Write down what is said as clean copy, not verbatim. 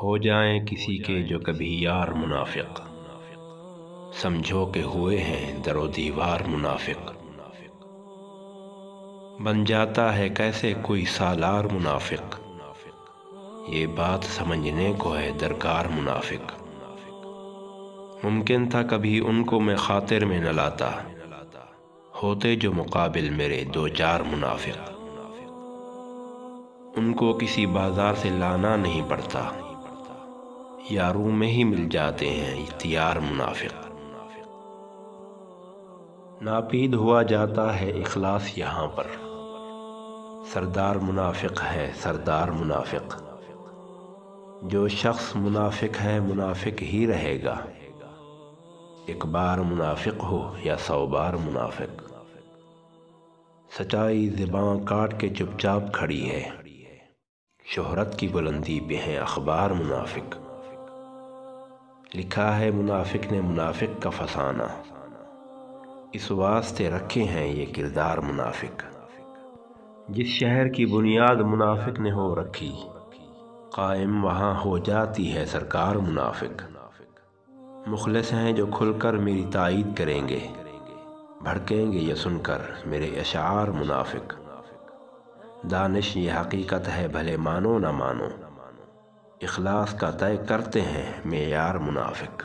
ہو جائیں کسی کے جو کبھی یار منافق، سمجھو کہ ہوئے ہیں در و دیوار منافق۔ بن جاتا ہے کیسے کوئی سالار منافق، یہ بات سمجھنے کو ہے درکار منافق۔ ممکن تھا کبھی ان کو میں خاطر میں نہ لاتا، ہوتے جو مقابل میرے دو چار منافق۔ ان کو کسی بازار سے لانا نہیں پڑتا، یاروں میں ہی مل جاتے ہیں اختیار منافق۔ ناپید ہوا جاتا ہے اخلاص یہاں پر، سردار منافق ہے سردار منافق۔ جو شخص منافق ہے منافق ہی رہے گا، ایک بار منافق ہو یا 100 بار منافق۔ سچائی زباں کاٹ کے چپ چاپ کھڑی ہے، شہرت کی بلندی پہ ہیں اخبار منافق۔ لکھا ہے منافق نے منافق کا فسانہ، اس واسطے رکھے ہیں یہ کردار منافق۔ جس شہر کی بنیاد منافق نے ہو رکھی، قائم وہاں ہو جاتی ہے سرکار منافق۔ مخلص ہیں جو کھل کر میری تائید کریں گے، بھڑکیں گے یہ سن کر میرے اشعار منافق۔ دانش یہ حقیقت ہے بھلے مانو نہ مانو، اخلاص کا طے کرتے ہیں معیار منافق۔